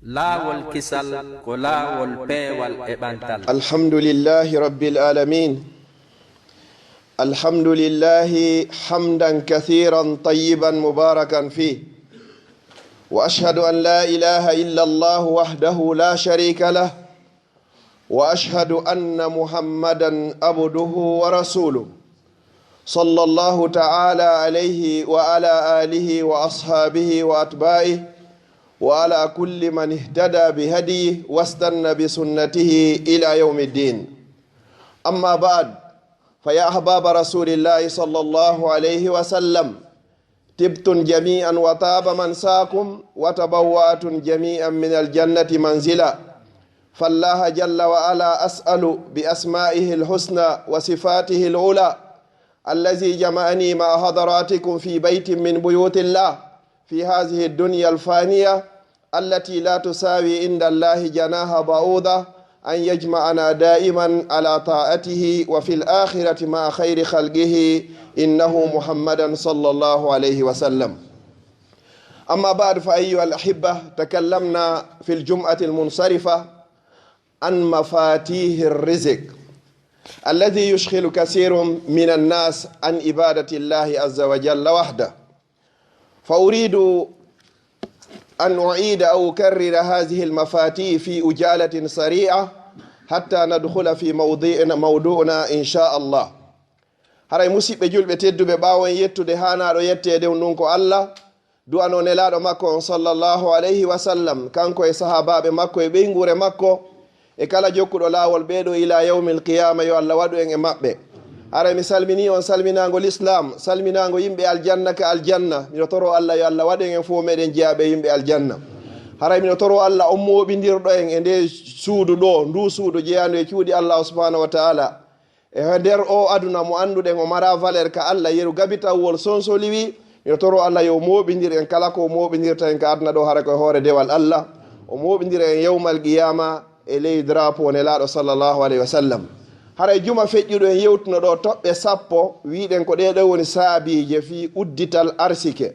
laawol kisal ko laawol peewal e ɓantal. Alhamdulillahi rabbil alamin. Alhamdulillahi hamdan kathiran tayyiban mubarakan fi. Wa ashhadu an la ilaha illa Allah wahdahu la sharika lah. Wa ashhadu anna Muhammadan abduhu wa rasuluh. Sallallahu ta'ala alayhi wa ala alihi wa ashabihi wa atba'ihi wa ala kulli man ihtada bihadihi wastanna bisunnatihi ila yawmiddin. Amma ba'd, fa ya ahbaba rasulillahi sallallahu alayhi wa sallam, tibtun jami'an wa taba mansakum wa tabawwa'atun jami'an min aljannati manzila. Fallaha jalla wa ala as'alu bi asma'ihi alhusna wa sifatihi alula الذي جمعني مع حضراتكم في بيت من بيوت الله في هذه الدنيا الفانية التي لا تساوي عند الله جناح بعوضة أن يجمعنا دائما على طاعته وفي الآخرة مع خير خلقه إنه محمدا صلى الله عليه وسلم. أما بعد، فأيها الأحبة، تكلمنا في الجمعة المنصرفة عن مفاتيح الرزق الذي يشغل كثير من الناس عن عبادة الله عز وجل وحده. فأريد أن أعيد أو أكرر هذه المفاتيح في أجالة سريعة حتى ندخل في موضوعنا إن شاء الله. هراي مسيب جلب تدو بباوين يتو دهانا رو يتدو نونكو الله دو أنو نلادو مكو صلى الله عليه وسلم كانكو يصحابا بمكو يبينغور مكو e kala jokkuɗo laawol ɓeeɗo ila yawmil qiyama yo Allah waɗu en e maɓɓe. Ara mi salmini on salminagol islam, salminago yimɓe aljanna ka aljanna. Mino toro Allah yo Allah waɗu en fof meɗen jeyaɓe yimɓe aljanna. Haray mino toro Allah on moɓidirɗo en e nde suudu ɗo, ndu suudu jeyandu e cuuɗi Allah subhanahu wa taala. E nder o aduna mo anduɗen o mara valeur ka Allah yeru gabitawol sonsoliwi. Mino toro Allah yo moɓidir en kala ko moɓidirta en ka aduna ɗo hara koye hoore dewal Allah. O moɓidira en yawmal qiyama e ley drapeau nelaɗo sallllahu alayhi wa sallam. haray juma feƴƴuɗo en yewtuno ɗo toɓɓe 10 wiɗen ko ɗeɗo woni saabije fi uddital arsike.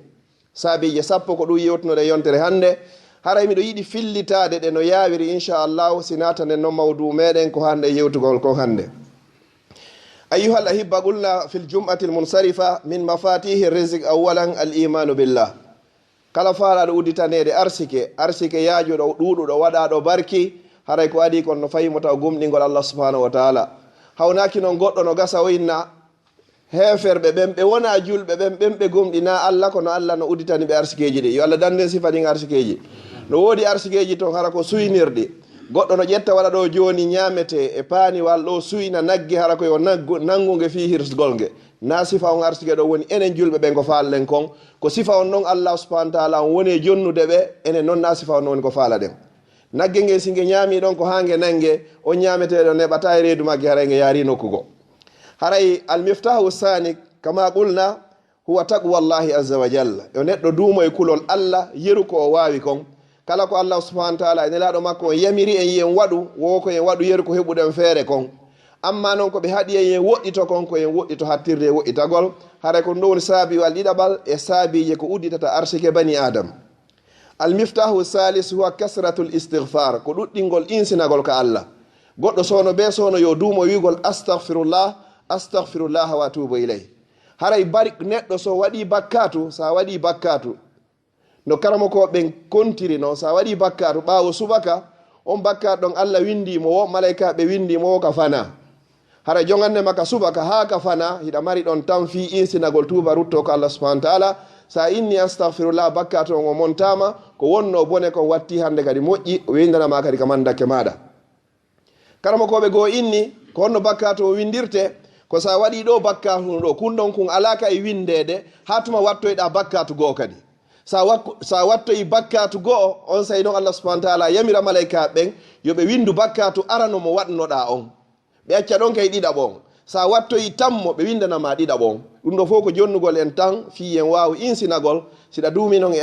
saabije 10 ko ɗum yewtunoɗe yontere hannde. haray miɗo yiɗi fillitade ɗe no yawiri inchallahu sinata nden noon mawdu meɗen ko hande yewtugol kon hannde. ayuha al ahibba, qulna fi ljum'ati lmunsarifa min mafatihi rizq awalan al imanu billah. kala faalaɗo udditanede arsike yaajuɗo ɗuɗuɗo waɗaɗo barki haray ko adi kon no fayimo taw gumɗingol Allah subhanahu wa taala. hawnaki noon goɗɗo no gasa o inna heferɓe ɓen ɓe wona julɓe ɓen ɓe gumɗina Allah kono Allah no udditani ɓe arsikeji ɗi. yo Allah danden sifa ɗin arsikeji. no woodi arsikeji toon hara ko suynirɗi. goɗɗo no ƴetta waɗa ɗo joni ñamete e paaniwal ɗo suyna nagge hara koyo nanguge fi hirsgol nge. na sifa on arsike ɗo woni enen julɓe ɓen ko fallen kon. ko sifa on noon Allah subhanahu wa taala on woni jonnude ɓe, enen noon na sifa on woni ko faala ɗen. nagge nge singe ñaami ɗon ko hange nange on ñaameteɗo neɓata e reedu magge haray nge yaari nokkugo. haray almiftahu sani kama qulna huwa taqwallahi azza wa jalla. yo neɗɗo duumo e kulol Allah yeru ko o waawi kon. kala ko Allah subhanahu wa taala e nelaɗo makko on yamiri en yen waɗu wo ko en waɗu yeru ko heɓuɗen feere kon. amma noon ko ɓe haaɗi en yen woɗɗito kon ko en woɗɗito hattirde e woɗɗitagol. haray ko ɗum woni saabiwal ɗiɗaɓal e saabije ko udditata arsike bani adam. almiftahu salis huwa kasratul istighfar, ko ɗuɗɗingol insinagol ka Allah. goɗɗo sono be sono yo duumo wigol astaghfirullah wa atubu ilayh. haray bari neɗɗo so waɗi bakkatu, sa waɗi bakkatu no karamo ko ɓen kontiri noon, sa waɗi bakkatu ɓawo subaka on bakkatu ɗon Allah windimo wo, malaika ɓe windimo wo ka fana. haray jonganne maka subaka ha ka fana hiɗa mari ɗon tan fi insinagol tuba rutto ko Allah subhanahu wa taala. sa inni astaghfirullah bakkatu on o montama ko wonno bone ko watti hande kadi moƴƴi o windanama kadi ka mandake maɗa. karama koɓe goo inni ko honno bakkatu o windirte ko sa waɗi ɗo bakkatu ɗo kunɗon kun alaka e windede ha tuma wattoyɗa bakkatu goo kadi. sa wattoyi bakkatu goo on sayi noon Allah subhanahu wa taala yamira malaika ɓen yoɓe windu bakkatu arano mo waɗnoɗa on. ɓe acca ɗon kay ɗiɗaɓon. sa wattoyi tammo ɓe windanama ɗiɗaɓon. ɗum ɗo fof ko jonnugol en tan fi en wawi insinagol. siɗa duumi noon e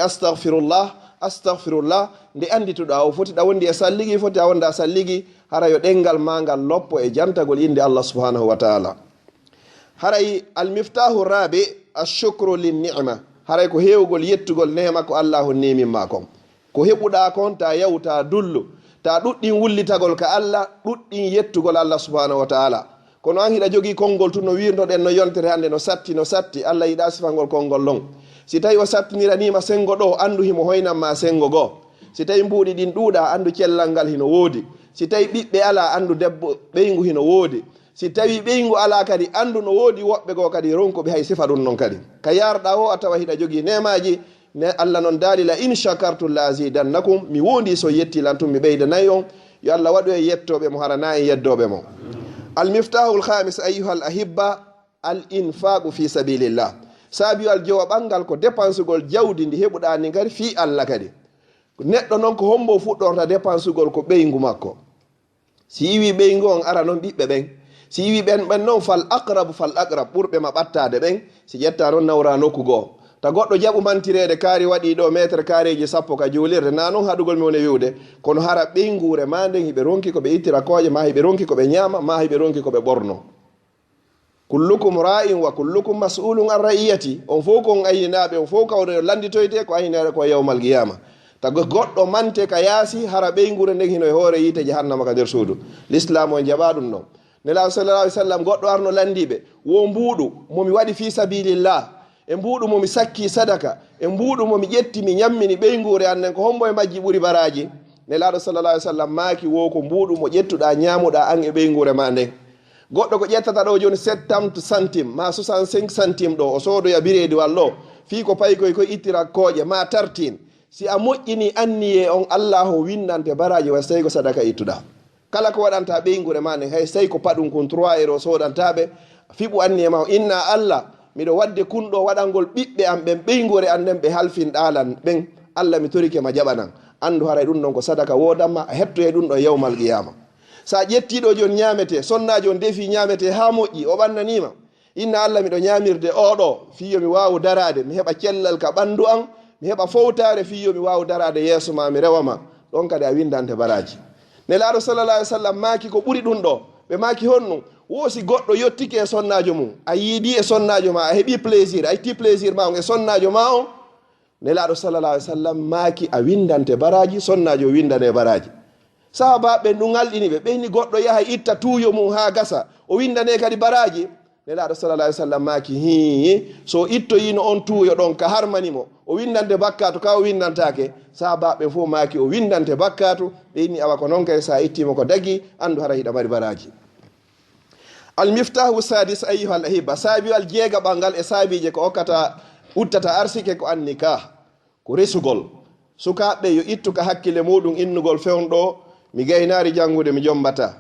astaghfirullah nde andituɗa o foti ɗa wondi e salligi, foti a wonda salligi hara yo ɗengal ma ngal loppo e jantagol inde Allah subhanahu wa taala. haray almiftahu rabi ashukru linnima. haray ko heewgol yettugol nema ko Allah ho nemin ma kon. ko heɓuɗa kon ta yahu ta dullu ta ɗuɗɗin wullitagol ka Allah ɗuɗɗin yettugol Allah subhanahu wa ta'ala. kono an hiɗa jogii konngol tun no wirnoɗen no yontere hannde no satti Allah yiɗa sifangol konngol ɗon. si tawi o sattiniraniima sengo ɗo anndu himo hoynanma sengo goo. si tawi mbuuɗi ɗin ɗuuɗa anndu cellal ngal hino woodi. si tawi ɓiɓɓe ala anndu debbo ɓeyngu hino woodi. si tawi ɓeyngu ala kadi anndu no woodi woɓɓe goo kadi ronkoɓe hay sifa ɗum noon kadi. ka yarɗa o a tawa hiɗa jogii nemaji ne Allah noon daali la in shakartum la azidannakum mi wondi so yettilan tum mi ɓeydanayi on yo Allah waɗu e yettoɓe mo harana en yeddoɓe mo. almiftahul khamis ayuha al ahibba al infaqu fi sabilillah. saabiyal jowa ɓangal ko dépensugol jawdi ndi heɓuɗa ni kadi fi Allah kadi. neɗɗo noon ko hombo fuɗɗorta dépensugol ko ɓeyngu makko. si yiwi ɓeyngu on ara noon ɓiɓɓe ɓen si yiwi ɓen noon fal aqrab ɓurɓe ma ɓattade ɓen si ƴetta noon nawra nokku goo. ta goɗɗo jaɓu mantirede kaari waɗi ɗo métre carréji 10 ka juulirde na noon haɗugol mi woni wiwde kono hara ɓeygure ma nden hiɓe ronki koɓe ittira kooƴe ma hiɓe ronki koɓe ñaama ma hiɓe ronki koɓe ɓorno. kullukum ra'in wa kullukum mas'ulun an ra'iyati. on fof kon ayninaɓe on fof kawre landitoyte ko ayninaɗe ko yawmal qiyama. tago goɗɗo mante ka yaasi hara ɓeygure nden hino e hoore yite jahannama ka nder suudu. l'islam o jaɓa ɗum ɗon. nelaw sallallahu alaihi wasallam goɗɗo arno landiɓe wo mbuuɗu momi waɗi fi sabilillah e mbuuɗu momi sakki sadaka e mbuuɗu momi ƴetti mi ñammini ɓeygure annen ko hombo e majji ɓuri baraji. nelaɗo sallallahu alaihi wasallam maaki wo ko mbuuɗu mo ƴettuɗa ñamuɗa an e ɓeygure ma nden. goɗɗo ko ƴettata ɗo joni 70 centime ma 65 centime ɗo o soodoya biredi wallo fi ko payi koy koye ittira kooƴe ma tartin si a moƴƴini anniye on Allah o windante baraji wa tawi ko sadaka ittuɗa. kala ko waɗanta ɓeygure ma nden hay tawi ko paɗum kon 3 euro soɗantaɓe fiɓu anniye ma inna Allah miɗo wadde kunɗo waɗangol ɓiɓɓe am ɓen ɓeygore an nden ɓe halfinɗalan ɓen Allah mi torike ma jaɓanan andu haray ɗum ɗon ko sadaka wodanma a hettoye ɗum ɗo yawmal qiyama. sa ƴettiɗo joni ñamete sonnaji on defi ñamete ha moƴƴi o ɓannanima inna Allah miɗo ñamirde oɗo fiyo mi wawu darade mi heɓa cellal ka ɓandu an mi heɓa fowtare fiyo mi wawu darade yeeso ma mi rewama ɗon kadi a windante baraji. nelaɗo sallallah alih w sallam maaki ko ɓuri ɗum ɗo ɓe maaki honɗum wosi goɗɗo yettike e sonnajo mum a yiiɗi e sonnajo ma a heeɓi plaisir a itti plaisir ma on e sonnajo ma on nelaɗo sallallah alih w sallam maaki a windante baraji sonnajo windane baraji. sahabaɓe ɗum alɗini ɓe ɓeyni goɗɗo yaha itta tuuyo mum ha gasa o windane kadi baraji. nelaɗo sallallah alih w sallam maaki hi so ittoyino on tuuyo ɗon ka harmanimo o windante bakkatu ka o windantake sahabaɓe fof maaki o windante bakkatu ɓeyni awa ko noon kay sa ittima ko dagi andu hara hiɗa mari baraji. almiftahu sadis ayuha al ahiba saabiwal jeega ɓangal e saabije ko okkata uttata arsike ko annika ko resugol. sukaɓe yo ittuka hakkille muɗum innugol fewnɗo mi gaynari janngude mi jombata.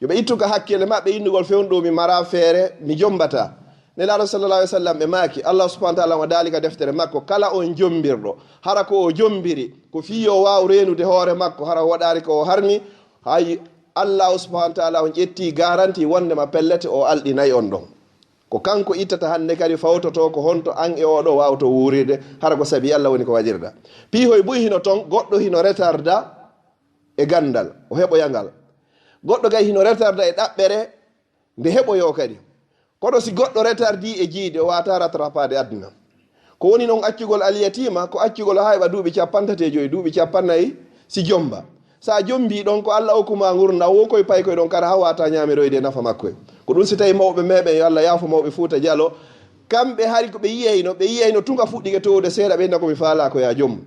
yoɓe ittuka hakkille maɓɓe innugol fewnɗo mi mara feere mi jombata. nelaɗo sallallah alih w sallam ɓe maaki Allah subahana taala o daalika deftere makko kala on jombirɗo hara ko o jombiri ko fiyo waw renude hoore makko hara waɗari ko o harmi hay Allah subahana taala on ƴetti garanti wondema pellete o alɗinayi on ɗon ko kanko ittata hande kadi fawtoto ko honto an e oɗo wawto wurirde hara ko saabi Allah woni ko waɗirɗa. piihoy buy hino ton goɗɗo hino retarda e gandal o heɓoyangal goɗɗo gay hino retarda e ɗaɓɓere nde heɓoyo kadi kono si goɗɗo retardi e jiide o wata rattrapade aduna ko woni noon accugol alyatima ko accugol ha heɓa duuɓi 55 duuɓi 50 si jomba sa jombi ɗon ko Allah hokkuma gurna wo koye pay koye ɗon kara ha wata ñamiroyde nafa makko ko ɗum si tawi mawɓe meɓen yo Allah yaafo mawɓe Fuuta Dialo kamɓe hari ko ɓe yiyayno tunga fuɗɗike towde seeɗa ɓeyna komi faala ko ya joom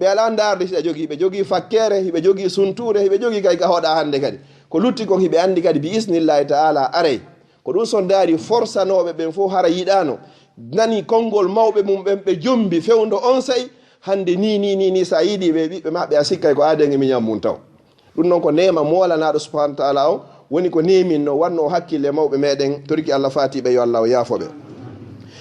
ɓe ala darde siɗa jogui ɓe jogui fakkere hiɓe jogui sunture hiɓe jogui kay ka hoɗa hande kadi ko lutti kon hiɓe andi kadi bi isnillahi taala aray ko ɗum son daari forsanoɓe ɓen fof hara yiɗano nani konngol mawɓe mum ɓen ɓe jombi fewndo on say hande ni sa yiiɗi ɓe ɓiɓɓe maɓɓe a sikkay ko aden e miñam mum taw ɗum noon ko nema molanaɗo subahana taala o woni ko neminno wanno hakkille mawɓe meɗen torki Allah fatiɓe yo Allah o yaafoɓe.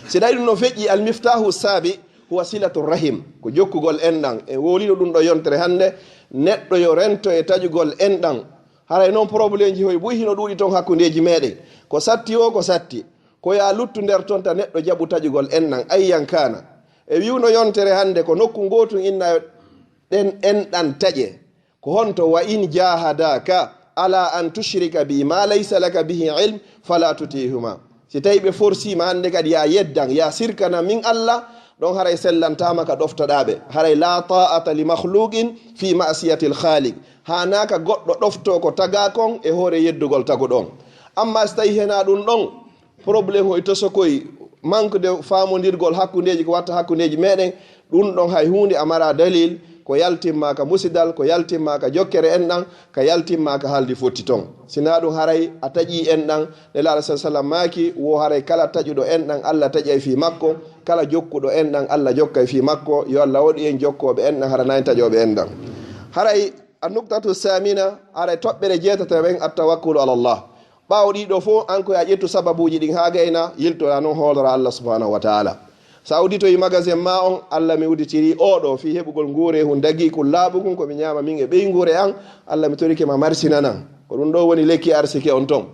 si ɗawi ɗum no feƴƴi almiftahu saabi huwa silatu rahim ko jokkugol enɗan e woliɗo ɗum ɗo yontere hande neɗɗo yo rento e taƴugol enɗan haray noon probléme ji hoy buy hino ɗuuɗi toon hakkudeji meɗen ko satti o ko satti ko ya luttu nder toon ta neɗɗo jaɓu taƴugol enɗan ayyan kana e wiwno yontere hande ko nokku gotum inna ɗen enɗan taƴe ko honto wa in jahadaka ala an tushrika bi ma laysa laka bihi ilm fala tutihuma si tawi ɓe forsima hande kadi ya yeddan ya sirkana min Allah ɗon haray sellantama ka ɗoftoɗaɓe haray la ta'ata li makhluqin fi ma'siyati al-khaliq hanaka goɗɗo ɗofto ko taga kon e hoore yeddugol tagu ɗon amma so tawi hena ɗum ɗon probléme o toso koye manque de famodirgol hakkudeji ko watta hakkudeji meɗen ɗum ɗon hay hunde amara dalil ko yaltimma ka musidal ko yaltimma ka jokkere en ɗan ka yaltimma ka haaldi fotti ton sina ɗum haray a taƴi en ɗan nelaɗo sa sallam maki wo haray kala taƴuɗo en ɗan Allah taƴay fi makko kala jokkuɗo en ɗan Allah jokkay fi makko yo Allah waɗi en jokkoɓe en ɗan hara nani taƴoɓe en ɗan haray a nuktatu samina haray toɓɓere jeetata ɓen attawakkulu ala Allah ɓawo ɗiɗo fo an koye a ƴettu sababuji ɗin ha gayna yiltoɗa noon hoolora Allah subhanahu wa taala sa uditoyi magasin ma on Allah mi uditiri oɗo fi heɓugol nguure hun dagi kun laaɓukum komi ñama min e ɓey nguure an Allah mi torike ma marsinanan ko ɗum ɗo woni lekki arsike on ton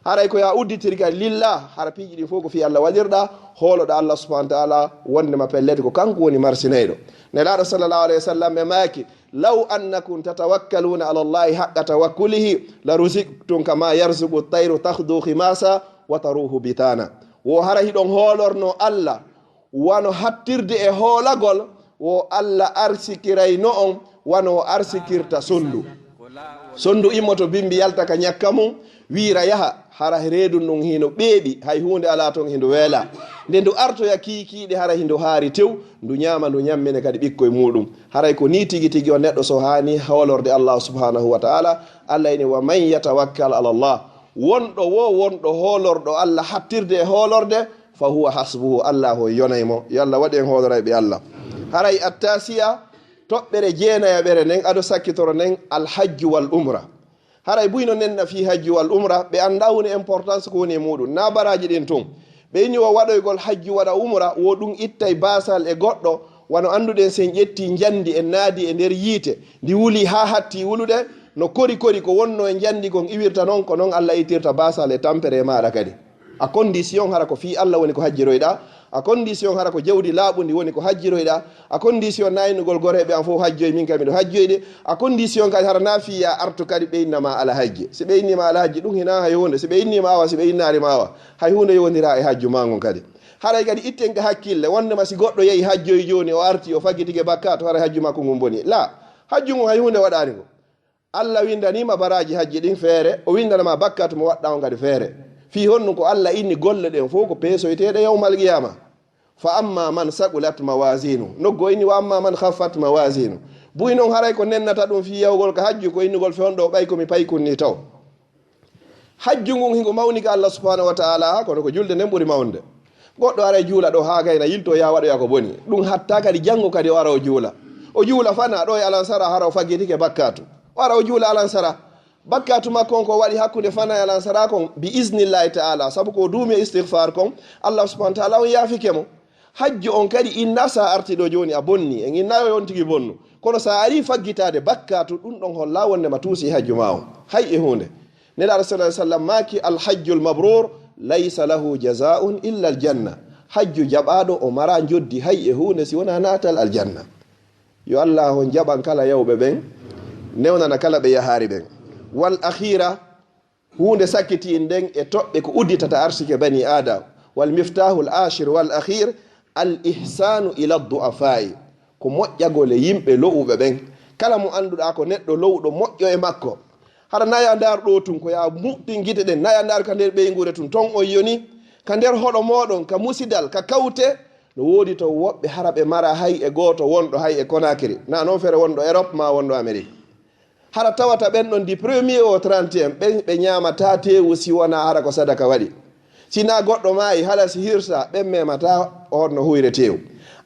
haray ko ya udditiri kadi lillah hara piiji ɗin fof ko fi Allah waɗirɗa hooloɗa Allah subhanahu wa taala wondema pellete ko kanko woni marsinayɗo nelaɗo sallallahu alayhi wa sallam ɓe maaki law annakum tatawakkaluna ala llahi haqqa tawakkulihi la rusiktum kama yarzuqu tayru takhdu khimasa wa taruhu bitana wo hara hiɗon hoolorno Allah wano hattirde e hoolagol wo Allah arsikirayno on wano o arsikirta sondu immoto bimbi yalta ka ñakka mum wiira yaha hara reedu ndun hino ɓeeɓi hay hunde ala ton hindu weela nde ndu artoya kiikiiɗe hara hindu haari tew ndu ñaama ndu ñammine kadi ɓikkoye muɗum haray ko ni tigi tigi o neɗɗo so haani hawlorde Allah subhanahu wa ta'ala Allah ini wa man yatawakkal ala Allah wonɗo hoolorɗo Allah hattirde e hoolorde fa huwa hasbuhu Allah ho yonaymo yo Allah waɗi en hoolorayɓe Allah haray attasiya toɓɓere jeenayaɓere nden aɗo sakkitoro nden alhajju wal umra haray buyno nenna fi hajju wal umra ɓe annda woni importance ko woni e muɗum na baraji ɗin tun ɓe inni o waɗoygol hajju waɗa umra wo ɗum ittay basal e goɗɗo wano annduɗen sen ƴetti jandi en naadi e nder yiite ndi wuli ha hatti wulude no kori ko wonno e jandi kon iwirta noon ko noon Allah ittirta basal e tampere maɗa kadi a condition hara ko fi Allah woni ko hajjiroyɗa a condition hara ko jawdi laaɓundi woni ko hajjiroyɗa a condition naynugol goreɓe an fof hajjoy min kam miɗo hajjoyde a condition kadi hara na fiya artu kadi ɓe innama ala hajji si ɓe innima ala hajji ɗum hina hay hunde si ɓe innima awa si ɓe innarima awa hay hunde yowdira e hajju ma ngon kadi haray kadi itten ka hakkille wondema si goɗɗo yeehi hajjoy joni o arti o faggitike bakka to hara hajju makko ngun boni la hajju ngun hay hunde waɗani ngo Allah windanima baraji hajji ɗin feere o windanama bakka to mo waɗɗa on kadi feere fi honno ko Allah inni golle ɗen fof ko peesoyteɗe yawmal qiyama fa amma man saqulat mawazinu noggo inni wa amma man khaffat mawazinu buy noon haray ko nennata ɗum fi yawgol ko hajju ko innugol fewndo ɓay komi paykunni taw hajju ngun hingo mawni ka Allah subhanahu wa ta'ala kono ko julde nden ɓuri mawnde goɗɗo aray juula ɗo ha gayna yilto ya waɗoya ko boni ɗum hatta kadi janngo kadi o ara o juula fana ɗo e alansara hara o faggitike bakkatu o ara o juula alansara bakkatu makko on ko waɗi hakkude fana e alansara kon bi isnillahi ta'ala sabu ko duumi e istighfar kon Allah subhanahu wa ta'ala on yaafike mo hajju on kadi inna sa arti ɗo joni a bonni en innayo on tigi bonnu kono sa ari faggitade bakkatu ɗum ɗon holla wondema tuusi hajju ma on hay e hunde nelaɗo sallallahu alaihi wasallam maki alhajjul mabrur laysa lahu jazaa'un illa aljanna hajju jaɓaɗo o mara joddi hay e hunde si wona natal aljanna yo Allah on jaɓan kala yawɓe ɓen newnana kala ɓe yahaari ɓen wal akhira hunde sakkiti nden e toɓɓe ko udditata arsike bani adam wal miftahul ashir wal akhir al ihsanu ila du'afai ko moƴƴagol e yimɓe lowuɓe ɓen kala mo annduɗa ko neɗɗo lowɗo moƴƴo e makko hara naya ndar ɗo tun ko ya muɗɗin gite ɗen naya ndar ka nder ɓeygure tun ton on yoni ka nder hoɗo moɗon ka musidal ka kawte no woodi to woɓɓe hara ɓe mara hay e goto wonɗo hay e Conakry na noon feere wonɗo Europe ma wonɗo Amérique hara tawata ɓen ɗon di 1er au 31 ɓe ñamata tewu si wona hara ko sadaka waɗi sina goɗɗo maayi hala si hirsa ɓen memata honno huyre tew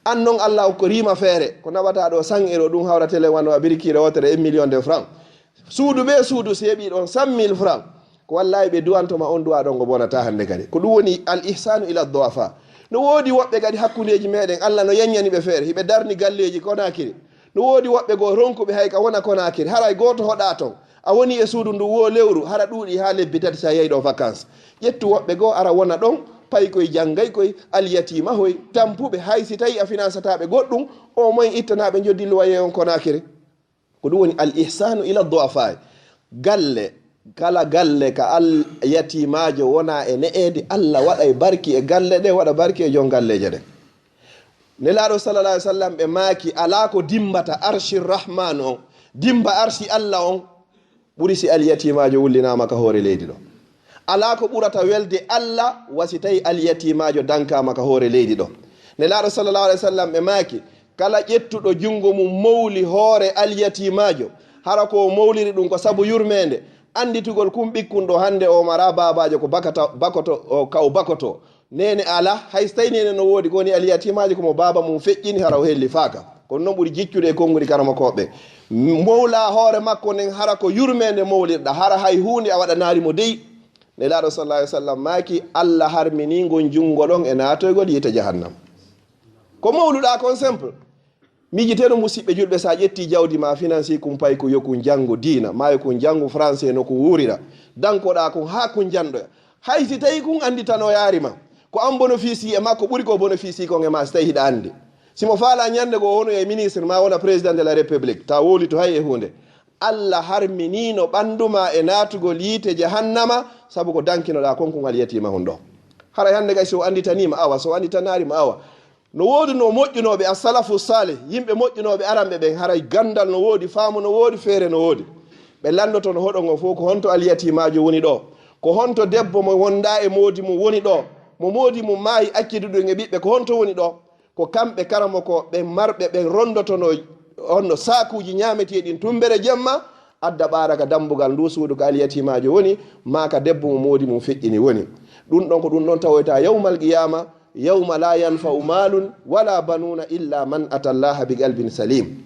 an noon Allah ko rima feere ko nawata ɗo 100 euro ɗum hawra télé wano a birikire wotere 1 million de francs suudu ɓe suudu si heɓi ɗon 100 000 francs ko wallahi ɓe duwantoma on duwa ɗon go bonata hande kadi ko ɗum woni al ihsanu ila duafa no woodi woɓɓe kadi hakkudeji meɗen Allah no yeññani ɓe feere hiɓe darni galleji Conakry no woodi woɓɓe go ronkuɓe hay ka wona Conakry haray goto hoɗa ton a woni e suudu ndu wo lewru hara ɗuuɗi ha lebbi tati sa yeyi ɗo vacance ƴettu woɓɓe goo ara wona ɗon pay koye janggay koye alyatima hoye tampuɓe hay si tawi a financataɓe goɗɗum o moyen ittanaɓe joddi loyer on Conakry ko ɗum woni al ihsanu ila du'afa galle kala galle ka al yatimajo wona e ne'ede Allah waɗa e barki e galle ɗe waɗa barki e jon galleje ɗe nelaɗo sallallah alih w sallam ɓe maaki ala ko dimbata arshi rahman on dimba arshi allah on ɓuri si alyatimajo wullinama ka hoore leydi ɗo ala ko ɓurata welde allah wasi tawi alyatimajo dankama ka hoore leydi ɗo nelaɗo sallallah alih w sallam ɓe maaki kala ƴettuɗo jungo mum mawli hoore alyatimajo hara ko mawliri ɗum ko saabu yurmede anditugol kum ɓikkun ɗo hande o mara babajo ko bakoto kaw bakoto nene ala hay so tawi nene no woodi kowoni alyatimaji komo baba mum feƴƴini hara o helli faaka kono noon ɓuuri jiccude e konngudi karamakoɓe mawla hoore makko nden hara ko yurmede mawlirɗa hara hay hunde a waɗanarimo dey nelaɗo sallah alih w sallam maaki allah harminigol jungo ɗon e natoygol yite jahannam ko mawluɗa kon simple mijiteɗo musidɓe julɓe sa ƴetti jawdi ma financi kum pay ko yoku janggo dina mayo ko janggo français no ko wurira dankoɗa kon ha ko janɗoya hay si tawi kun andi tan o yarima ko an bénéficie e makko ɓuuri ko bénéficie kon e ma so tawi hiɗa andi simo faala ñande go hono e ministre ma wona président de la république ta woli to hay e hunde allah harminino ɓanduma e natugol yiite jahannama saabu ko dankinoɗa konkongal yetima hon ɗo hara hande gay so anditanima awa so anditanarima awa no woodi no moƴƴunoɓe a salafu salih yimɓe moƴƴunoɓe aranɓe ɓen haray gandal no woodi faamu no woodi feere no woodi ɓe landoto no hoɗo ngo fof ko honto alyatimajo woni ɗo ko honto debbo mo wonda e moodi mum woni ɗo mo moodi mum maayi acciduɗum e ɓiɓɓe ko honto woni ɗo ko kamɓe karamo ko ɓen marɓe ɓen rondotono onno sakuji ñameteɗin tumbere jemma adda ɓaraka dambugal ndu suudu ko alyatimajo woni maka debbo mo moodi mum feƴƴini woni ɗum ɗon ko ɗum ɗon tawoyta yawmal qiyama yawma la yanfa'u malun wala banuna illa man atallaha bi qalbin salim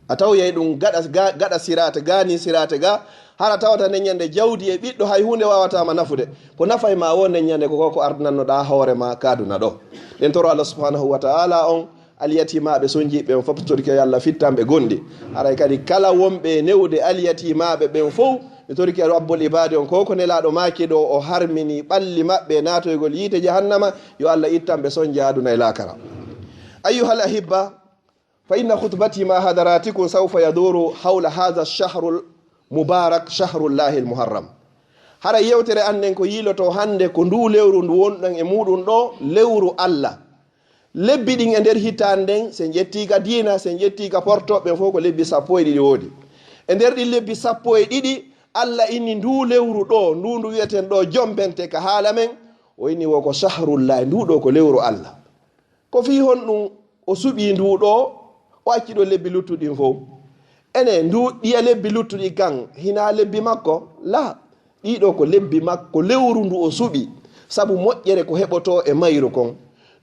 a tawyay ɗum gaɗa sirate gani sirate ga hara tawata nden ñande jawdi e ɓiɗɗo hay hunde wawatama nafude ko nafay ma wo nden ñande koko ardinannoɗa hoore ma kaduna ɗo ɗen toro allah subhanahu wa ta'ala on alyatimaɓe sonjiɓe on fof torike yo allah fittanɓe gonɗi haray kadi kala wonɓe newde alyatimaɓe ɓen fof ɓe torike rabbul ibade on koko nelaɗo maki ɗo o harmini ɓalli maɓɓe natoygol yiite jahannama yo allah ittanɓe sonje aduna e lakara ayuha l ahibba fa inna khutbati ma hadaratikum sawfa yaduru hawla hadha lchahru mubarak chahrullahi lmuharram hara yewtere anden ko yiloto hande ko ndu lewru ndu wonɗon e muɗum ɗo lewru allah lebbi ɗin e nder hitande nden se jettika dina se jettika portoɓe fof ko lebbi 12 woodi e nder ɗin lebbi 12 allah inni ndu lewru ɗo ndu wiyeten ɗo jombente ka haala men o inni wo ko chahrullahi ndu ɗo ko lewru allah ko fi hon ɗum o suɓi ndu ɗo o acci ɗo lebbi luttuɗin fof ene ndu ɗiya lebbi luttuɗi kan hina lebbi makko la ɗiɗo ko lebbi makko lewru ndu o suɓi saabu moƴƴere ko heɓoto e mayru kon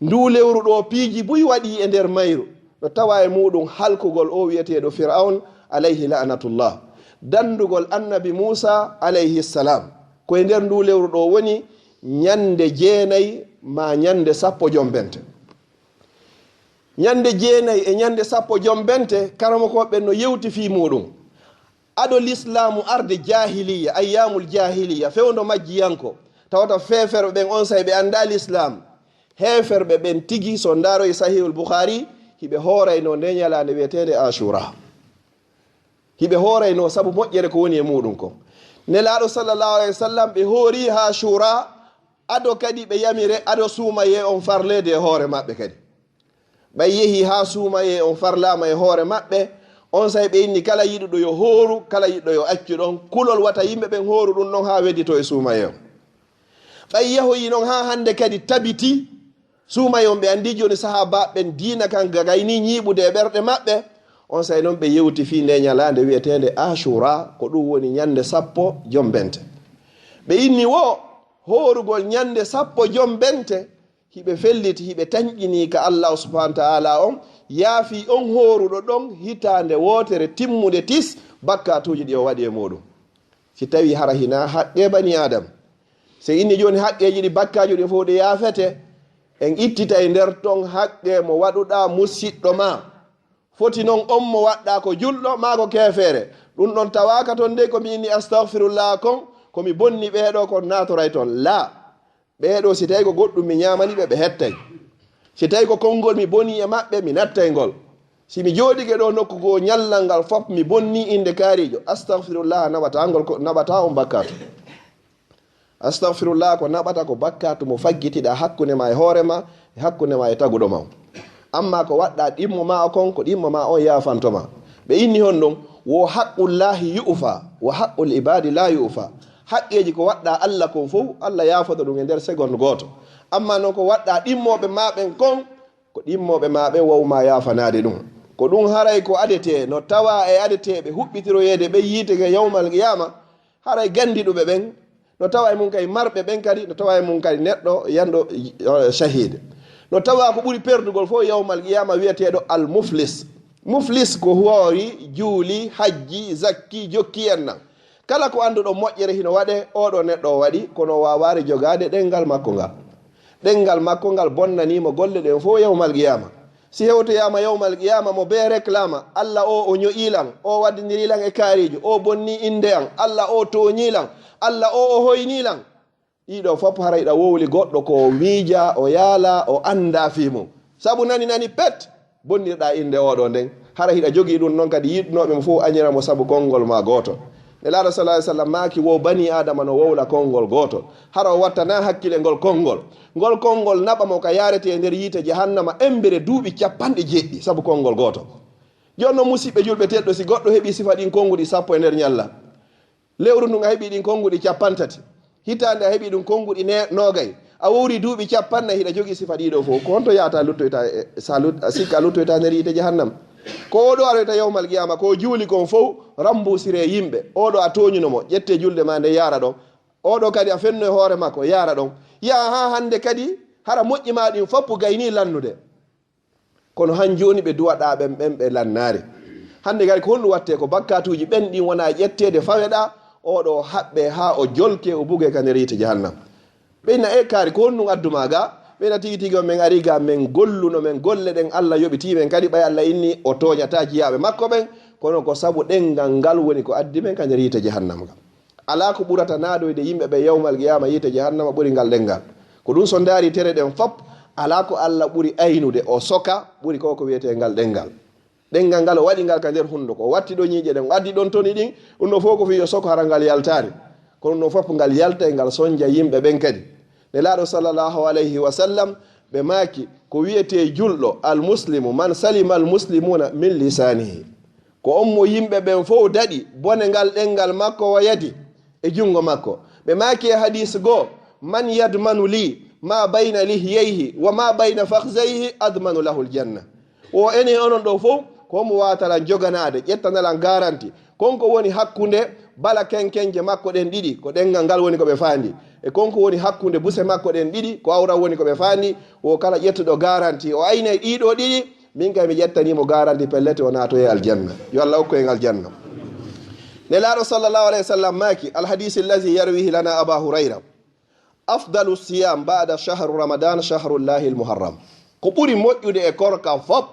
ndu lewru ɗo piiji buy waɗi e nder mayru no tawa e muɗum halkugol o wiyeteɗo firaun alayhi la'natullah dandugol annabi Musa alayhi salam ko e nder ndu lewru ɗo woni ñande 9 ma ñande 10 jombente ñande 9 e ñande 10 jombente karamo ko ɓen no yewti fi muɗum ado l'islamu arde jahiliya ayyamul jahiliya fewndo majjiyanko tawata feferɓe ɓen on say ɓe anda l'islam heferɓe ɓen tigi so ndaro e sahihul bukhari hiɓe hoorayno nde ñalande wiyetede ashura hiɓe hoorayno saabu moƴƴere ko woni e muɗum ko nelaɗo sallallahu alayhi wa sallam ɓe hoori ha shura ado kadi ɓe yamire ado suumaye on farlede e hoore maɓɓe kadi ɓay yeehi ha suumaye on farlama e hoore maɓɓe on say ɓe inni kala yiɗuɗo yo hooru kala yiɗɗo yo accu ɗon kulol wata yimɓe ɓen hooru ɗum ɗon ha weddito e suumaye on ɓay yahoyi noon ha hande kadi tabiti suumaye on ɓe andi joni sahabaɓen diina kan gagayni ñiiɓude e ɓerɗe maɓɓe on say noon ɓe yewti fi nde ñalande wiyetede ashura ko ɗum woni ñande 10 jombente ɓe inni wo hoorugol ñande 10 jombente hiɓe felliti hiɓe tañƴini ka allah subhanahu wa ta'ala on yaafi on hooruɗo ɗon hitande wotere timmude tis bakkatuji ɗi o waɗi e muɗum si tawi hara hina haqqe bani adam so inni joni haqqeji ɗi bakkaji ɗi fof ɗi yaafete en ittita e nder ton haqqe mo waɗuɗa musiɗɗo ma foti noon on mo waɗɗa ko julɗo ma ko kefere ɗum ɗon tawaka toon nde komi inni astahfirullah kon komi bonni ɓeeɗo kon natoray toon la ɓeeɗo si tawi ko goɗɗum mi ñamaniɓe ɓe hettay si tawi ko konngol mi boni e maɓɓe mi nattay ngol si mi jooɗike ɗo nokku go ñallal ngal fof mi bonni inde kaarijo astahfirullah naɓata on bakkatu astahfirullah ko naɓata ko bakkatu mo faggitiɗa hakkunde ma e hoorema e hakkunde ma e taguɗo ma amma ko waɗɗa ɗimmo ma kon ko ɗimmo ma on yafantoma ɓe inni hon ɗon wo haqqullahi yu'fa wa haqqul ibadi la yu'fa haqqeji ko waɗɗa Allah kon fof Allah yafoto ɗum e nder seconde goto amma noon ko waɗɗa ɗimmoɓe maɓen kon ko ɗimmoɓe maɓe wawma yafanade ɗum ko ɗum haray ko adete no tawa e adeteɓe huɓɓitiroyede ɓe yiitege yawmal qiyama haray gandiɗuɓe ɓen no tawa e mum kay marɓe ɓen kadi no tawa e mum kadi neɗɗo yanɗo shahide no tawa ko ɓuri perdugol fof yawmal qiyama wiyeteɗo al muflis ko hoori juuli hajji zakki jokki en nan kala ko anduɗo moƴƴere hino waɗe oɗo neɗɗo o waɗi kono wawari jogade ɗengal makko ngal bonnanimo golle ɗen fof yawmal qiyama si hewtoyama yawmal qiyama mo be réclama Allah o ño'ilan o waddidirilan e kaarijo o bonni inde an Allah o toñilan Allah o hoynilan ɗiɗo fof haray ɗa wowli goɗɗo ko miija o yaala o anda fimum sabu nani pet bonnirɗa inde oɗo nden hara hiɗa jogii ɗum noon kadi yiɗnoɓe mo fof añiramo sabu konngol ma goto nelaɗo sallah sallam maaki wo bani adama no wowla konngol gotol hara o wattana hakkille ngol konngol naɓamo ka yarete e nder yiite jahannama embere duuɓi 90 sabu konngol gotol joni noon musidɓe julɓe teɗɗo si goɗɗo heeɓi sifa ɗin konnguɗi 10 e nder ñalla lewru ndun a heeɓi ɗin konnguɗi 30 hitande a heeɓi ɗum konnguɗi nogay a wowri duuɓi 40 hiɗa jogii sifa ɗiɗo fof ko honto yata luttoyta sikka luttoyta nder yiite jahannama ko oɗo aroyta yawmal qiyama ko juuli kon fof rambusire yimɓe oɗo a toñunomo ƴette julde ma nde yara ɗon oɗo kadi a fenno e hoore makko yara ɗon yaa ha hande kadi hara moƴƴima ɗin foppu gayni lannude kono han joni ɓe duwaɗa ɓen ɓe lannare hande kadi ko honɗum watte ko bakkatuji ɓen ɗin wona ƴettede faweɗa oɗo haɓɓe ha o jolke o buge ka nder yiite jahannam ɓeyna e kaari ko honɗum addumaga ɓeyna tigi tigi men ari ga men golluno men golle ɗen Allah yoɓitimen kadi ɓay Allah inni o toñata jiyaɓe makko ɓen kono ko sabu ɗengal ngal woni ko addi men ka nder yiite jahannama ga ala ko ɓurata naɗoyde yimɓe ɓe yawmal qiyama yiite jahannama ɓuri ngal ɗengal ko ɗum so daari tere ɗen fop ala ko Allah ɓuri aynude o soka ɓuri ko wiyete ngal ɗengal ngal o waɗi ngal ka nder hunduko o watti ɗo ñiiƴe ɗen o addi ɗon toni ɗin ɗum ɗo fof ko fi yo soko hara ngal yaltari kono ɗum fof ngal yalta e ngal sonja yimɓe ɓen kadi nelaɗo sallllahu alayhi wa sallam ɓe maaki ko wiyete julɗo almuslimu man salima almuslimuna min lisanihi ko on mo yimɓe ɓen fof daɗi bone ngal ɗengal makko wayadi e jungo makko ɓe maaki e hadis goo man yadmanu li ma bayna lihyeyhi wa ma bayna fakhzeyhi admanu lahu ljanna o eni onon ɗo fof komo watalan joganade ƴettanalan garanti konko woni hakkunde bala kenkenje makko ɗen ɗiɗi ko ɗengal ngal woni koɓe fandi e konko woni hakkunde buse makko ɗen ɗiɗi ko awra woni koɓe fandi o kala ƴettuɗo garanti o ayna e ɗiɗo ɗiɗi min kay mi ƴettanimo garanti pellete o natoye aljanna yo Allah hokku en aljanna nelaɗo sallllahu alayhi wa sallam maki alhadis allazi yarwihi lana aba hurayra afdalu siyam bada chahru ramadan chahrullahi almuharram ko ɓuri moƴƴude e korka fop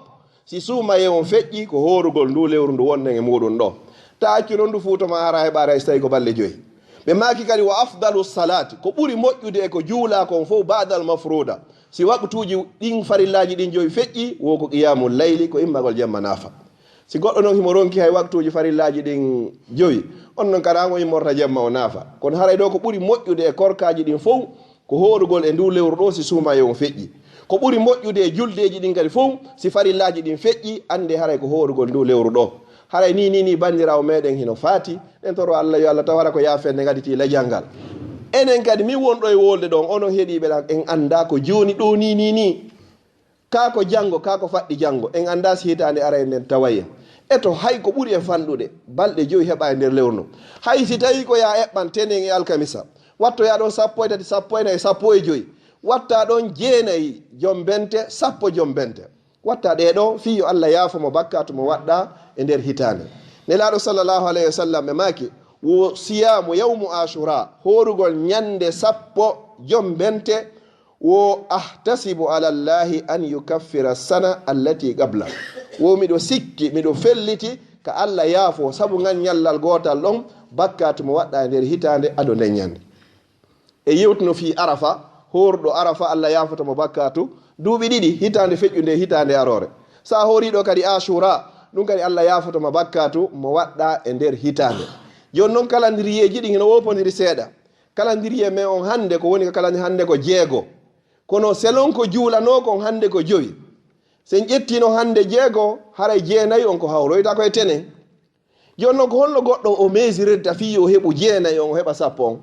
si suumaye on feƴƴi ko horugol ndu lewru ndu wonnen e muɗum ɗo ta accu noon ndu fuutoma hara heɓara so tawi ko balle joyi ɓe maaki kadi wa afdalu salati ko ɓuri moƴƴude e ko juula kon fof badal mafruda si waktuji ɗin farillaji ɗin joyi feƴƴi wo ko qiyamul layli ko immagol jemma nafa si goɗɗo noon himo ronki hay waktuji farillaji ɗin joyi on noon kada ngo immorta jemma o naafa kono haray ɗo ko ɓuri moƴƴude e korkaji ɗin fof ko horugol e ndu lewru ɗo si suumaye on feƴƴi ko ɓuri moƴƴude e juldeji ɗin kadi fof si farillaji ɗin feƴƴi ande haray ko horugol ndu lewru ɗo haray ni bandirawo meɗen hino faati ɗen toro Allah yo Allah tawara ko yafende gaditi lejal enen kadi min wonɗo e wolde ɗon onon heeɗiɓe ɗan en anda ko joni ɗo ni kako janggo kako faɗɗi janggo en anda si hitande ara en nden tawayen eto hay ko ɓuri en fanɗude balɗe joyi heɓa e nder lewru hay si tawi ko ya eɓɓan tenen e alkamisa wattoya ɗon 13 14 15 watta ɗon 9 jombente 10 jombente watta ɗeɗo fi yo Allah yaafamo bakkatu mo waɗɗa e nder hitande nelaɗo sallllahu alayhi wa sallam ɓe maaki wo siyamu yawmu ashura horugol ñande 10 jombente wo ahtasibu ala llahi an yukaffira sana allati qabla wo miɗo sikki miɗo felliti ka Allah yaafo sabu ngan ñallal gotal ɗon bakkatu mo waɗɗa e nder hitande ado nden ñande e yewtuno fi arafa horɗo arafa Allah yaafotamo bakkatu duuɓi ɗiɗi hitande feƴƴude hitande arore sa horiɗo kadi ashura ɗum kadi Allah yaafotoma bakkatu mo waɗɗa e nder hitande joni noon kalandiriyeji ɗi hino wopodiri seeɗa kalandiriye men on hande ko woni ko kalandi hande ko 6 kono selon ko juulano kon hande ko 5 sen ƴettino hande jeego haray jeenayi on ko hawroyta koye tenen jonnon ko holno goɗɗo o mesirirta fi o heɓu jeenayi on o heɓa sappo on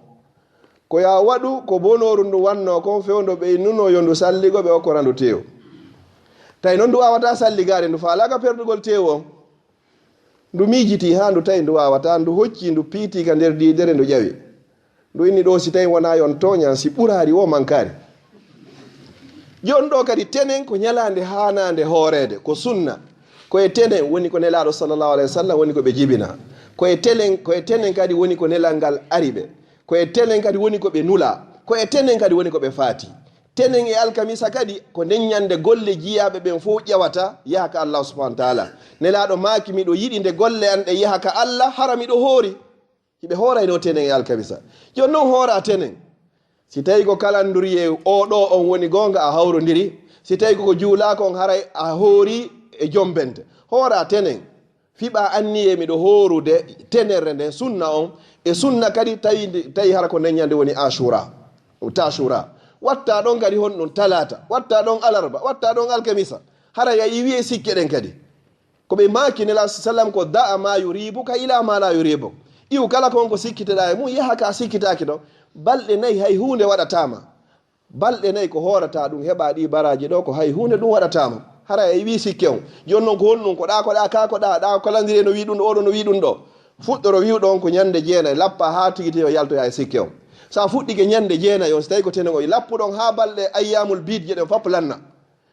ko ya waɗu ko bonoru ndu wanno kon fewndo ɓeynuno yo ndu salligo ɓe okkora ndu tew tawi noon ndu wawata salligade ndu faalaga perdugol tew on ndu miijiti ha ndu tawi ndu wawata ndu hocci ndu piiti ka nder didere ndu ƴawi ndu inni ɗo si tawi wona yon toñan si ɓurari wo mankari jon ɗo kadi tenen ko ñalande hanande hoorede ko sunna koye tenen woni ko nelaɗo sallllahu alayhi wa sallam woni ko ɓe jibina koye tenen kadi woni ko nelal ngal ari ɓe koye tenen kadi woni ko ɓe nula koye tenen kadi woni ko ɓe faati tenen e alkamisa kadi ko neññande golle jiyaɓe ɓen fof ƴewata yaha ka allah subahana taala nelaɗo maaki miɗo yiɗi nde golle an ɗe yaha ka allah hara miɗo hoori hiɓe hoorayno tenen e alkamisa jon noon hoora tenen si tawi ko kalanduriye oɗo on woni gonga a hawrodiri si tawi koko juulako on haray a hoori e jombente hoora tenen fiɓa anniye miɗo hoorude tenere nden sunna on e sunna kadi tawi hara ko neññande woni tashura watta ɗon kadi hon ɗum talata watta ɗon alarba watta ɗon alkamisa hara ya yiwi e sikke ɗen kadi koɓe maki nela sallam ko da'a ma yuribuka ila ma la yuribu iwu kala kon ko sikkiteɗa e mum yaha ka sikkitaki ɗon balɗe nayyi hay hunde waɗatama balɗe nayyi ko hoorata ɗum heɓa ɗi baraji ɗo ko hay hunde ɗum waɗatama hara e wi sikke on joni noon ko honɗum ko ɗa kakoɗa ɗa kalandiri no wi ɗum ɗo oɗo no wi ɗum ɗo fuɗɗoro wiwɗo on ko ñande jeenayi lappa ha tigui o yaltoya e sikke on sa fuɗɗike ñande jeenayi on so tawi ko tenen o lappuɗon ha balɗe ayyamul bid je ɗen fop lanna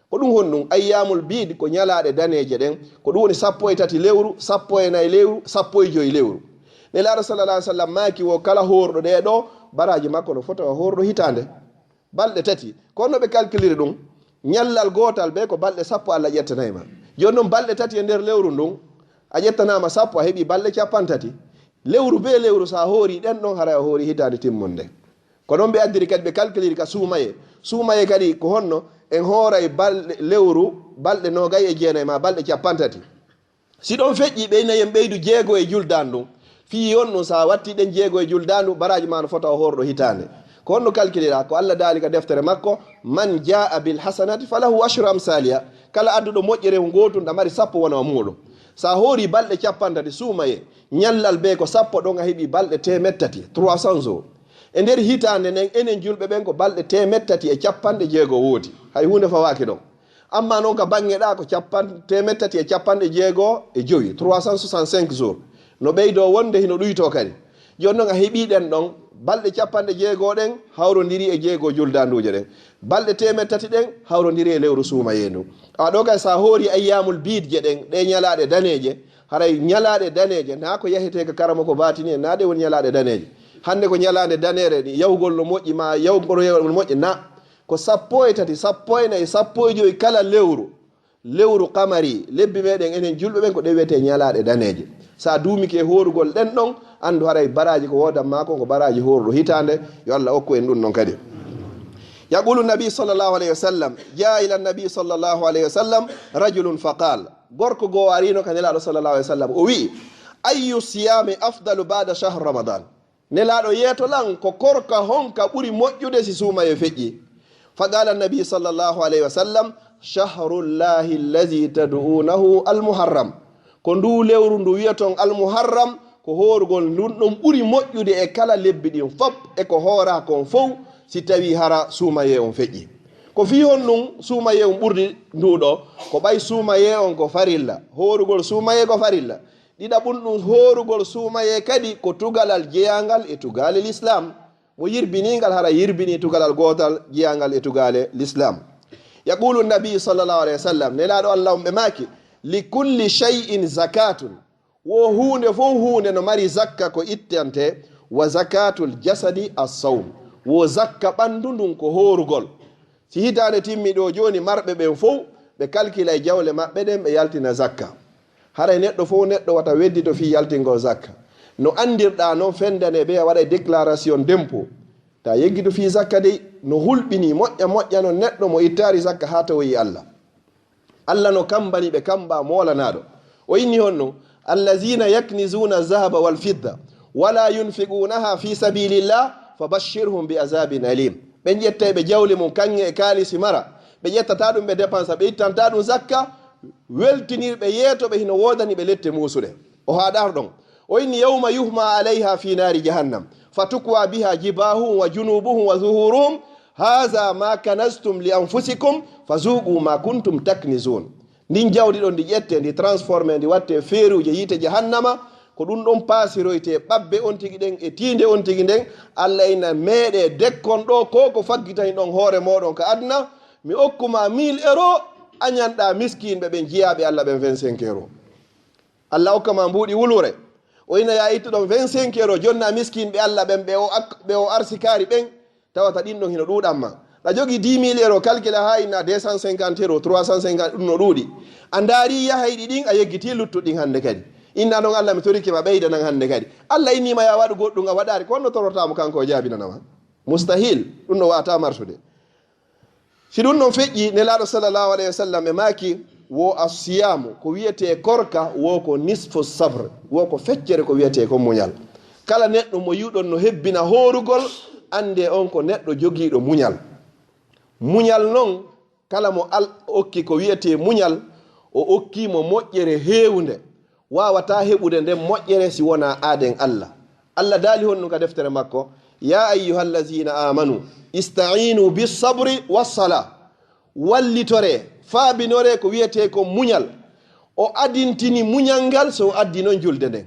ko ɗum hon ɗum ayyamul bid ko ñalaɗe daneje ɗen ko ɗum woni 13 lewru 14 lewru 15 lewru nelaɗo sallallah alih sallam maki wo kala horɗo ɗe ɗo baraji makko no fota o horɗo hitande balɗe tati kono ɓe calculiri ɗum ñallal gotal ɓe ko balɗe 10 Allah ƴettanayma joni noon balɗe tati e nder lewru ndun a ƴettanama 10 a heeɓi balɗe 50 lewru be lewru sa hoori ɗen ɗon hara o hoori hitande timmonde ko ɗon ɓe addiri kadi ɓe calculiri ka suumaye kadi ko honno en hooray balɗe lewru balɗe 29 ma balɗe 50 si ɗon feƴƴi ɓeynayen ɓeydu jeego e juldan ɗum fi on ɗum sa watti ɗen jeego e juldandu baraji ma no fota o horɗo hitande ko honno calculira ko Allah daali ka deftere makko man jaa bil hasanati falahu ashru amsalia kala adduɗo moƴƴere gotum ɗa mari 10 wona muɗum sa hoori balɗe 50 suumaye ñallal be ko 10 ɗon a heeɓi balɗe 300 jours e nder hitande nden enen julɓe ɓen ko balɗe 350 woodi hay hunde fawaki ɗon amma noon ka bange ɗa ko 350 365 jours no ɓeydo wonde hino ɗuyto kadi joni noon a heeɓiɗen ɗon balɗe 50 ɗen hawrodiri e jeego juldanduje ɗen balɗe 300 ɗen hawrodiri e lewru suumayendu ɗo kay sa hoori ayyamul bidje ɗen ɗe ñalaɗe daneje haray ñalaɗe daneje na ko yahete ka karama ko batini na ɗe woni ñalaɗe daneje hande ko ñalade danere ɗi yawgol no moƴƴi ma yawgol no moƴƴi na ko 13 14 15 kala lewru kamari lebbi meɗen enen julɓe ɓen ko ɗe wiyete ñalaɗe daneje sa duumike horugol ɗen ɗon andu haray baraji ko wodan mako ko baraji horɗo hitande yo Allah okku en ɗum noon kadi yaqulu nabi sallallahu alayhi wa sallam jaa ila nabi sallallahu alayhi wa sallam rajulun faqal gorko goo arino ka nelaɗo sallallahu alayhi wa sallam o wi ayu siyami afdalu bada shahr ramadan nelaɗo yeeto lan ko korka honka ɓuri moƴƴude si suumaye feƴƴi faqala nabi sallallahu alayhi wa sallam shahrullahi allazi tad'unahu almuharram ko ndu lewru ndu wiyaton almuharram ko horugol ndun ɗum ɓuri moƴƴude e kala lebbi ɗin fop e ko hoora kon fof si tawi hara suumaye on feƴƴi ko fi hon ɗum suumaye on ɓurdi nduɗo ko ɓay suumaye on ko farilla horugol suumaye ko farilla ɗiɗaɓum ɗum horugol suumaye kadi ko tugalal jeyangal e tugale l'islam mo yirbinigal hara yirbini tugalal gotal jeyangal e tugale l'islam yaqulu nabi sallallahu alayhi wa sallam nelaɗo allah on ɓe maki li kulli shay'in zakatun wo hunde fof hunde no mari zakka ko ittante wa zakatul jasadi as-sawm wo zakka ɓandu ndun ko horugol si hitande timmiɗo joni marɓe ɓen fof ɓe calcula e jawle maɓɓe ɗen ɓe yaltina zakka haray neɗɗo fof neɗɗo wata weddito fi yaltingol zakka no andirɗa noon fendane ɓe waɗa déclaration d'impôt ta yeggito fi zakka dey no hulɓini moƴƴa no neɗɗo mo ittari zakka ha tawoyi allah no kambani ɓe kamba molanaɗo o inni honno allazina yaknizuna zahaba wal fidda wala yunfigunaha fi sabilillah fabashirhum bi azabin alim ɓe ƴettay ɓe jawli mum kanŋe e kaalisi mara ɓe ƴettata ɗum ɓe dépensa ɓe ittanta ɗum zakka weltinirɓe yeetoɓe hino wodani ɓe lette musuɗe o haɗar ɗon o inni yawma yuhma alayha fi nari jahannam fatukwa biha jibahum wa junubuhum wa zuhuruhum haha ma kanastum li anfusikum fazuqu ma kuntum taknizun. Ndin jawdi ɗon ndi ƴette ndi transformé ndi watte feeruji yiite jahannama ko ɗum ɗon paasiroyte ɓabbe on tigi ɗen e tiinde on tigi nden Allah ina meeɗe dekkon ɗo ko ko faggitani ɗon hoore moɗon ka adna mi okkuma 1000 euro añanɗa miskinɓe ɓen jiyaɓe Allah ɓen 25 euro Allah okkama mbuuɗi wulure o ina ya itta ɗon 25 euro jonna miskinɓe Allah ɓen ɓe o arsikari ɓen tawata ɗin ɗon hino ɗuɗanma ɗa jogi 10 000 euro calcula ha inna 250 euro 350 ɗum no ɗuuɗi a ndaari yahayɗi ɗin a yeggiti luttuɗin hannde kadi inna ɗon Allah mi torikima ɓeyda nan hannde kadi Allah innima ya waɗu goɗɗum a waɗari ko honno torotamo kanko o jaabinanama mustahil ɗum no wata martude si ɗum ɗon feƴƴi nelaɗo sallllahu alayhi wa sallam e maaki wo a siyamu ko wiyete korka wo ko nisfo sabre wo ko feccere ko wiyete ko muñal kala neɗɗo mo yiwɗon no hebbina horugol ande on ko neɗɗo jogiiɗo muñal muñal noon kala mo okki ko wiyete muñal o okkimo moƴƴere heewde wawata heɓude nden moƴƴere si wona aaden Allah Allah daali hon ɗum ka deftere makko ya ayyuhallazina amanu ista'inu bisabri wassala wallitore faabinore ko wiyete ko muñal o adintini muñal ngal so addi noon julde nden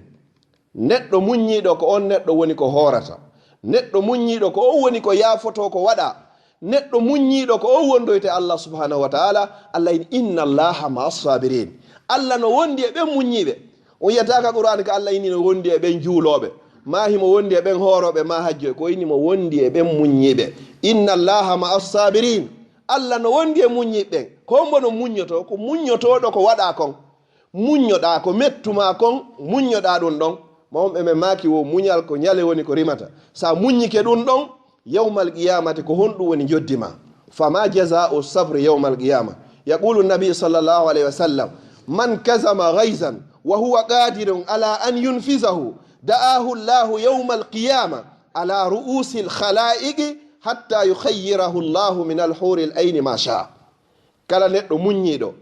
neɗɗo muññiɗo ko on neɗɗo woni ko hoorata neɗɗo muññiɗo ko o woni ko yaafoto ko waɗa neɗɗo muññiɗo ko o wondoyte Allah subhanahu wa ta'ala Allah inna allaha ma as-sabirin Allah no wondi e ɓen muññiɓe on yiyataka qur'an ka Allah inni no wondi e ɓen juuloɓe ma himo wondi e ɓen hooroɓe ma hajjoɓe ko inni mo wondi e ɓen muññiɓe inna allaha ma as-sabirin Allah no wondi e muññiɓɓen ko mbono muññoto ko muññotoɗo ko waɗa kon muññoɗa ko mettuma kon muññoɗa ɗum ɗon mawɓe men maaki wo muñal ko ñale woni ko rimata sa muññike ɗum ɗon yawmal qiyamati ko honɗum woni joddima fama jaza'u sabri yawmal qiyama yaqulu nabi sallallahu alayhi wa sallam man kazama ghayzan wa huwa qadirun ala an yunfizahu da'ahu Allahu yawmal qiyama ala ru'usil khalaiqi hatta yukhayyirahu Allahu min al-huri al-ayn ma sha kala neɗɗo muññiɗo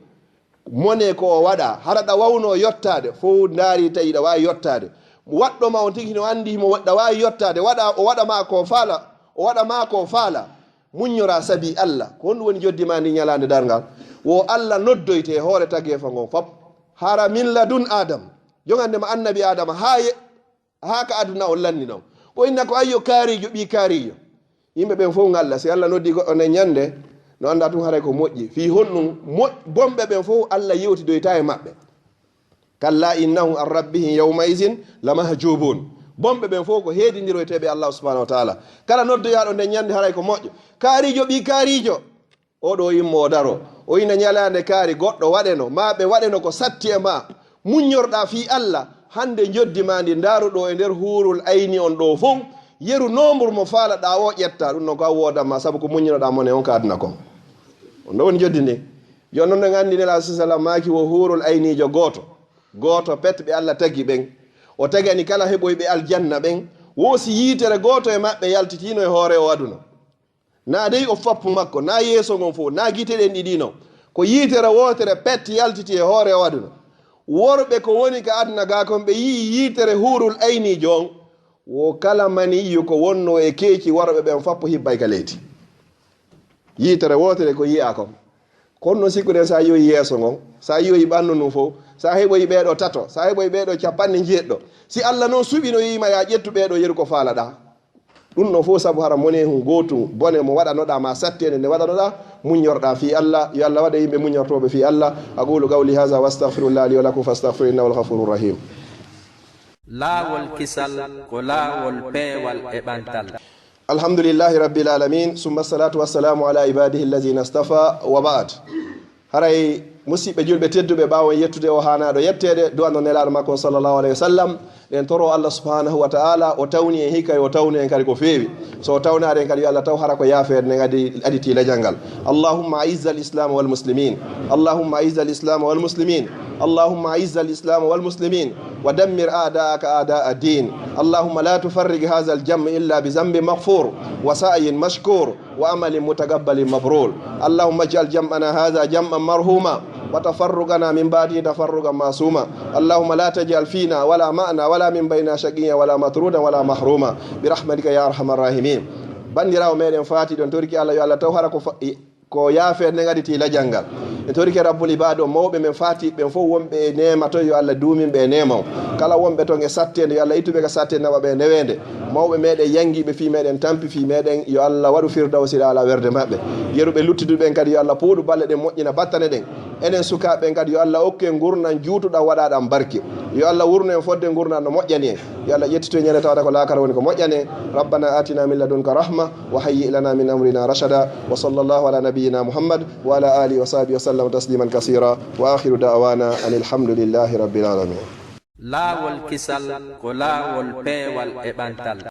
mone ko o waɗa haraɗa wawno yottade fo ndaari tawi ɗa wawi yottade waɗɗo ma on tigi no andi himo waɗɗa wawi yottade o waɗa ma ko faala muññora sabi Allah ko honɗum woni joddima ndi ñalande dargal wo Allah noddoyte hoore tagefa ngon fop hara min ladun adam jogandema annabi adama ha ka aduna o lanni ɗon ko inna ko ayyo kaarijo ɓi kaarijo yimɓe ɓen fof ngalla si Allah noddi goɗɗo ne ñande no anda tun haray ko moƴƴi fi honɗum bomɓe ɓen fof Allah yewtidoyta e maɓɓe kalla innahum an rabbihim yawma isin lamahjubun bomɓe ɓen fof ko heedindiroyteɓe Allah subhanahu wa taala kala noddoyaɗo nde ñande haray ko moƴƴo kaarijo ɓi kaarijo oɗo yimmo o daro o ina ñalande kaari goɗɗo waɗeno ma ɓe waɗeno ko satti e ma muññorɗa fi Allah hande joddima ndi daruɗo e nder huurul ayni on ɗo fof yeru nombre mo faalaɗa o ƴetta ɗum noon ko a wodanma saabu ko muññinoɗa mone on ka aduna kon on ɗo woni joddi ndi joni noon no gandi nela sallam maki wo huurul aynijo goto pet ɓe Allah tagi ɓen o tagani kala heɓoyɓe aljanna ɓen woosi yiitere goto e maɓɓe yaltitino e hoore o aduna na dey o fappu makko na yeeso ngon fof na guite ɗen ɗiɗino ko yiitere wotere pet yaltiti e hoore o aduna worɓe ko woni ka aduna ga kon ɓe yii yiitere huurul aynijo on wo kala mani yiyu ko wonno e keeci worɓe ɓen fappu hibbay ka leydi yiitere wotere ko yiya kon kono noon sikkuɗen sa yoyi yeeso ngon sa yoyi ɓandu num fof sa heɓoyi ɓeeɗo tato sa heɓoyi ɓeeɗo capanɗe jeeɗɗo si Allah noon suɓino yima ya ƴettu ɓeeɗo yeru ko faalaɗa ɗum ɗon fof saabu hara mone hun gotum bone mo waɗanoɗa ma sattede nde waɗanoɗa muñorɗa fi Allah yo Allah waɗa yimɓe muñortoɓe fi Allah aqulu qawli hadha wastaghfirullah li wa lakum fastaghfiru innahu al-ghafurur rahim laawol kisal ko laawol peewal e ɓantal alhamdulillahi rabbil alamin summa salatu wassalamu ala ibadihi allazina istafa wa ba'd haray musidɓe julɓe tedduɓe ɓawo yettude o hanaɗo yettede duwanno nelaɗo makko sallllahu alayhi wa sallam ɗen toro Allah subhanahu wa ta'ala o tawni en hikka o tawni en kadi ko feewi so tawnade en kadi yo Allah taw hara ko yaafede nden adi tiilaƴal ngal allahumma aizza al islam wal muslimin allahumma aizza al islam wal muslimin allahumma aizza al islam wal muslimin ودمر أعداءك أعداء الدين. اللهم لا تفرج هذا الجمع إلا بذنب مغفور وسعي مشكور وعمل متقبل مبرور. اللهم اجعل جمعنا هذا جمعا مرحوما وتفرقنا من بعده تفرقا معصوما. اللهم لا تجعل فينا ولا معنا ولا من بيننا شقيا ولا مطرودا ولا محروما برحمتك يا أرحم الراحمين. bandirawo meɗen faati ɗon torki Allah yo Allah taw hara ko yaafe ne gadi ti la jangal e torki rabbul ibado mawɓe men faati ɓen fof wonɓe e nema to yo Allah duumin ɓe nemaw kala wonɓe ton e sattede yo Allah ittuɓe ka sattede naɓa ɓe newende mawɓe meɗen yangiɓe fi meɗen tampi fi meɗen yo Allah waɗu firdawsi ala werde maɓɓe yeruɓe luttuduɓen kadi yo Allah puuɗu balle ɗen moƴƴina battane ɗen enen sukaɓe kadi yo Allah okke gurnan juutuɗan waɗaɗan barke yo Allah wurno en fodde gurnan no moƴƴani en yo Allah ƴettito ñande tawata ko lakara woni ko moƴƴani rabbana atina min ladunka rahma wa hayyi lana min amrina rashada wa sallallahu ala nabiyyina muhammad wa ala alihi wa sahbihi wa sallam tasliman kasira wa akhiru da'wana anil hamdulillahi rabbil alamin. laawol kisal ko laawol peewal e ɓantal